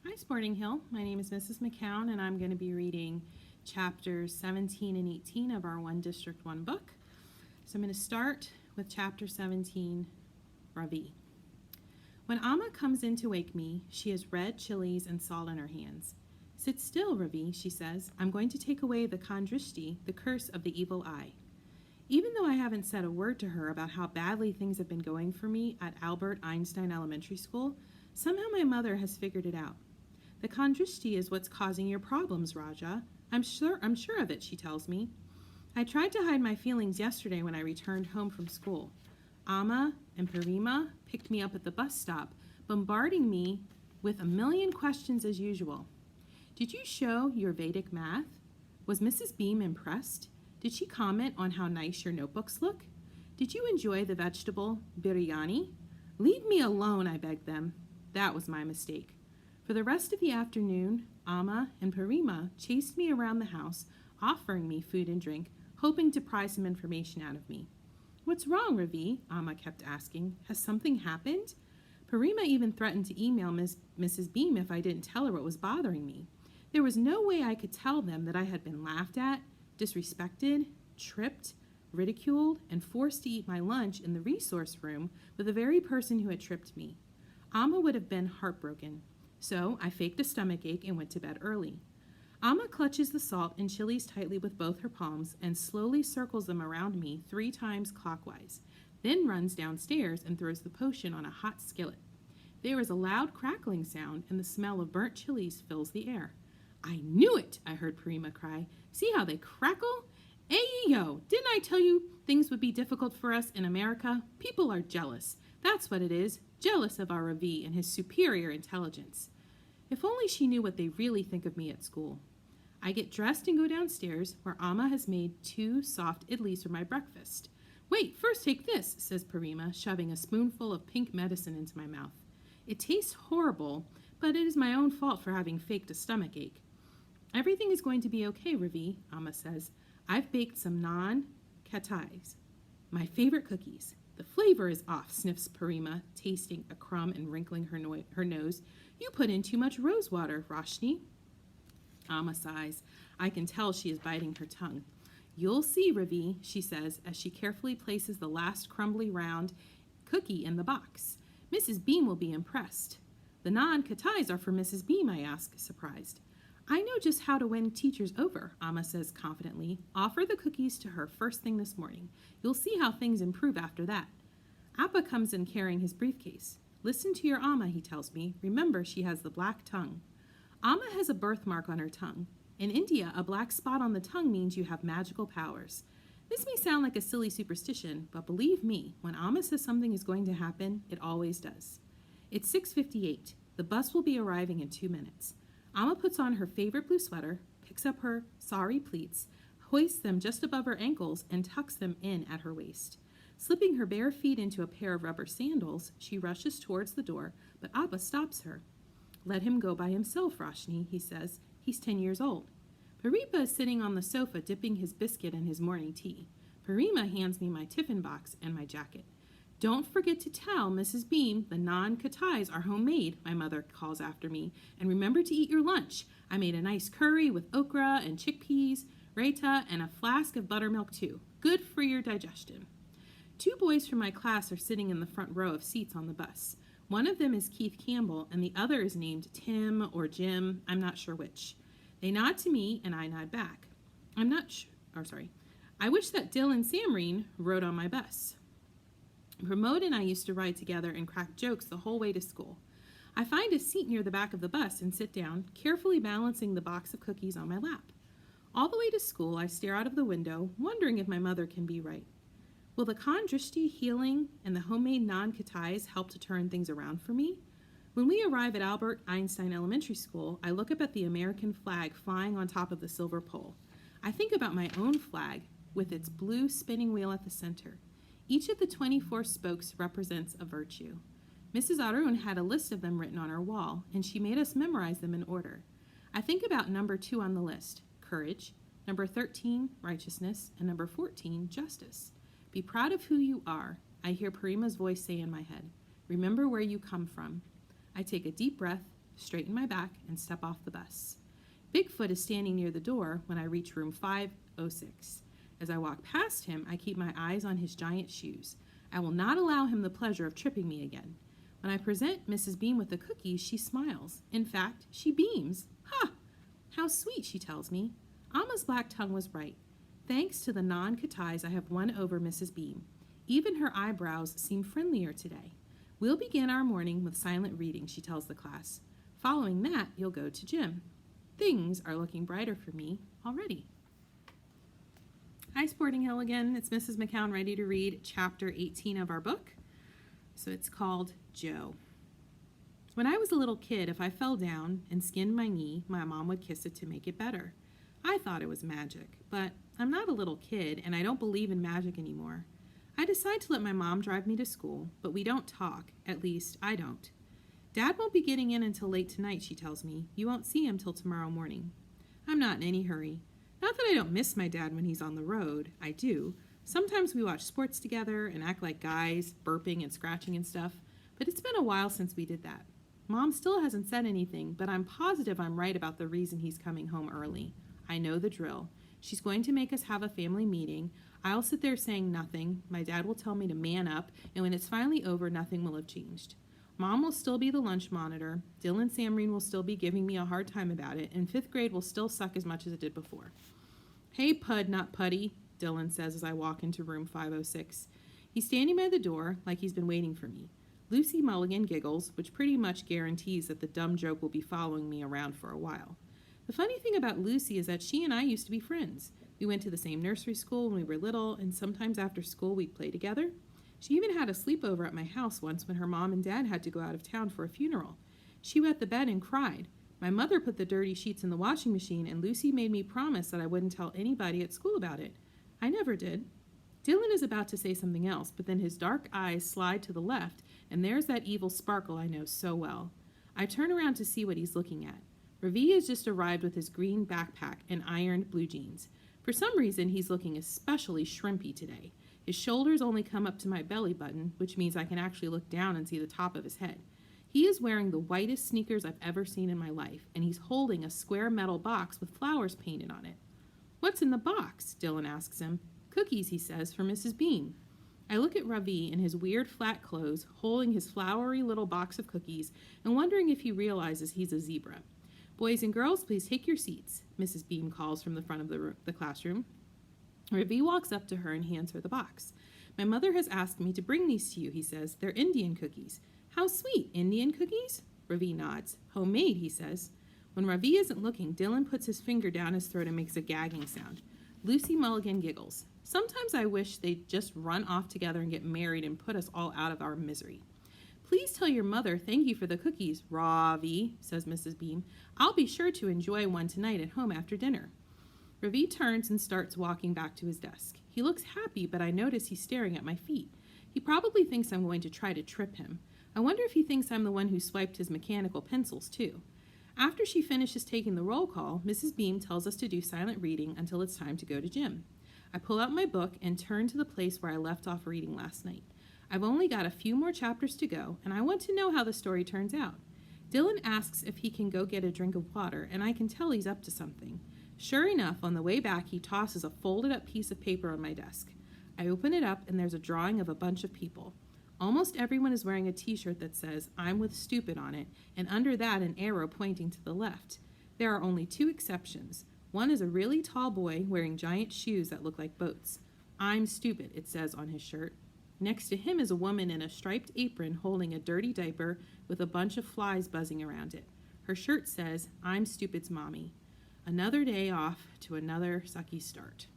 Hi, Sporting Hill. My name is Mrs. McCown, and I'm going to be reading chapters 17 and 18 of our One District, One Book. So I'm going to start with chapter 17, Ravi. When Amma comes in to wake me, she has red chilies and salt in her hands. Sit still, Ravi, she says. I'm going to take away the khandrishti, the curse of the evil eye. Even though I haven't said a word to her about how badly things have been going for me at Albert Einstein Elementary School, somehow my mother has figured it out. The khandrishti is what's causing your problems, Raja. I'm sure of it, she tells me. I tried to hide my feelings yesterday when I returned home from school. Amma and Parima picked me up at the bus stop, bombarding me with a million questions as usual. Did you show your Vedic math? Was Mrs. Beam impressed? Did she comment on how nice your notebooks look? Did you enjoy the vegetable biryani? Leave me alone, I begged them. That was my mistake. For the rest of the afternoon, Amma and Parima chased me around the house, offering me food and drink, hoping to pry some information out of me. What's wrong, Ravi? Amma kept asking. Has something happened? Parima even threatened to email Mrs. Beam if I didn't tell her what was bothering me. There was no way I could tell them that I had been laughed at, disrespected, tripped, ridiculed, and forced to eat my lunch in the resource room with the very person who had tripped me. Amma would have been heartbroken. So I faked a stomach ache and went to bed early. Amma clutches the salt and chilies tightly with both her palms and slowly circles them around me 3 times clockwise, then runs downstairs and throws the potion on a hot skillet. There is a loud crackling sound and the smell of burnt chilies fills the air. I knew it, I heard Parima cry. See how they crackle? Yo, didn't I tell you things would be difficult for us in America? People are jealous. That's what it is, jealous of our Ravi and his superior intelligence. If only she knew what they really think of me at school. I get dressed and go downstairs, where Amma has made 2 soft idlis for my breakfast. Wait, first take this, says Parima, shoving a spoonful of pink medicine into my mouth. It tastes horrible, but it is my own fault for having faked a stomach ache. Everything is going to be okay, Ravi, Amma says. I've baked some naan khatais, my favorite cookies. The flavor is off, sniffs Parima, tasting a crumb and wrinkling her nose. You put in too much rose water, Roshni. Amma sighs. I can tell she is biting her tongue. You'll see, Ravi, she says, as she carefully places the last crumbly round cookie in the box. Mrs. Beam will be impressed. The naan khatais are for Mrs. Beam, I ask, surprised. I know just how to win teachers over, Amma says confidently. Offer the cookies to her first thing this morning. You'll see how things improve after that. Appa comes in carrying his briefcase. Listen to your Amma, he tells me. Remember, she has the black tongue. Amma has a birthmark on her tongue. In India, a black spot on the tongue means you have magical powers. This may sound like a silly superstition, but believe me, when Amma says something is going to happen, it always does. It's 6:58. The bus will be arriving in 2 minutes. Amma puts on her favorite blue sweater, picks up her sari pleats, hoists them just above her ankles, and tucks them in at her waist. Slipping her bare feet into a pair of rubber sandals, she rushes towards the door, but Abba stops her. Let him go by himself, Roshni, he says. He's 10 years old. Paripa is sitting on the sofa dipping his biscuit in his morning tea. Parima hands me my tiffin box and my jacket. Don't forget to tell Mrs. Beam the naan khatais are homemade, my mother calls after me. And remember to eat your lunch. I made a nice curry with okra and chickpeas, raita, and a flask of buttermilk too. Good for your digestion. 2 boys from my class are sitting in the front row of seats on the bus. One of them is Keith Campbell, and the other is named Tim or Jim, I'm not sure which. They nod to me, and I nod back. I wish that Dylan Samreen rode on my bus. Pramod and I used to ride together and crack jokes the whole way to school. I find a seat near the back of the bus and sit down, carefully balancing the box of cookies on my lap. All the way to school, I stare out of the window, wondering if my mother can be right. Will the khandrishti healing and the homemade naan khatais help to turn things around for me? When we arrive at Albert Einstein Elementary School, I look up at the American flag flying on top of the silver pole. I think about my own flag with its blue spinning wheel at the center. Each of the 24 spokes represents a virtue. Mrs. Arun had a list of them written on her wall, and she made us memorize them in order. I think about number 2 on the list, courage, number 13, righteousness, and number 14, justice. Be proud of who you are, I hear Parima's voice say in my head. Remember where you come from. I take a deep breath, straighten my back, and step off the bus. Bigfoot is standing near the door when I reach room 506. As I walk past him, I keep my eyes on his giant shoes. I will not allow him the pleasure of tripping me again. When I present Mrs. Beam with the cookies, she smiles. In fact, she beams. Ha! How sweet, she tells me. Alma's black tongue was right. Thanks to the non-Katais, I have won over Mrs. Beam. Even her eyebrows seem friendlier today. We'll begin our morning with silent reading, she tells the class. Following that, you'll go to gym. Things are looking brighter for me already. Hi, Sporting Hill again. It's Mrs. McCown ready to read chapter 18 of our book. So it's called Joe. When I was a little kid, if I fell down and skinned my knee, my mom would kiss it to make it better. I thought it was magic, but I'm not a little kid and I don't believe in magic anymore. I decide to let my mom drive me to school, but we don't talk. At least, I don't. Dad won't be getting in until late tonight, she tells me. You won't see him till tomorrow morning. I'm not in any hurry. Not that I don't miss my dad when he's on the road. I do. Sometimes we watch sports together and act like guys, burping and scratching and stuff, but it's been a while since we did that. Mom still hasn't said anything, but I'm positive I'm right about the reason he's coming home early. I know the drill. She's going to make us have a family meeting. I'll sit there saying nothing. My dad will tell me to man up, and when it's finally over, nothing will have changed. Mom will still be the lunch monitor. Dylan Samreen will still be giving me a hard time about it, and 5th grade will still suck as much as it did before. Hey, Pud, not Putty, Dylan says as I walk into room 506. He's standing by the door like he's been waiting for me. Lucy Mulligan giggles, which pretty much guarantees that the dumb joke will be following me around for a while. The funny thing about Lucy is that she and I used to be friends. We went to the same nursery school when we were little, and sometimes after school we'd play together. She even had a sleepover at my house once when her mom and dad had to go out of town for a funeral. She wet the bed and cried. My mother put the dirty sheets in the washing machine, and Lucy made me promise that I wouldn't tell anybody at school about it. I never did. Dylan is about to say something else, but then his dark eyes slide to the left, and there's that evil sparkle I know so well. I turn around to see what he's looking at. Ravi has just arrived with his green backpack and ironed blue jeans. For some reason, he's looking especially shrimpy today. His shoulders only come up to my belly button, which means I can actually look down and see the top of his head. He is wearing the whitest sneakers I've ever seen in my life, and he's holding a square metal box with flowers painted on it. What's in the box? Dylan asks him. Cookies, he says, for Mrs. Beam. I look at Ravi in his weird flat clothes, holding his flowery little box of cookies, and wondering if he realizes he's a zebra. Boys and girls, please take your seats, Mrs. Beam calls from the front of the classroom. Ravi walks up to her and hands her the box. My mother has asked me to bring these to you, he says. They're Indian cookies. How sweet, Indian cookies? Ravi nods. Homemade, he says. When Ravi isn't looking, Dylan puts his finger down his throat and makes a gagging sound. Lucy Mulligan giggles. Sometimes I wish they'd just run off together and get married and put us all out of our misery. Please tell your mother thank you for the cookies, Ravi, says Mrs. Beam. I'll be sure to enjoy one tonight at home after dinner. Ravi turns and starts walking back to his desk. He looks happy, but I notice he's staring at my feet. He probably thinks I'm going to try to trip him. I wonder if he thinks I'm the one who swiped his mechanical pencils, too. After she finishes taking the roll call, Mrs. Beam tells us to do silent reading until it's time to go to gym. I pull out my book and turn to the place where I left off reading last night. I've only got a few more chapters to go, and I want to know how the story turns out. Dylan asks if he can go get a drink of water, and I can tell he's up to something. Sure enough, on the way back, he tosses a folded-up piece of paper on my desk. I open it up, and there's a drawing of a bunch of people. Almost everyone is wearing a t-shirt that says, I'm with stupid on it, and under that an arrow pointing to the left. There are only two exceptions. One is a really tall boy wearing giant shoes that look like boats. I'm stupid, it says on his shirt. Next to him is a woman in a striped apron holding a dirty diaper with a bunch of flies buzzing around it. Her shirt says, I'm stupid's mommy. Another day off to another sucky start.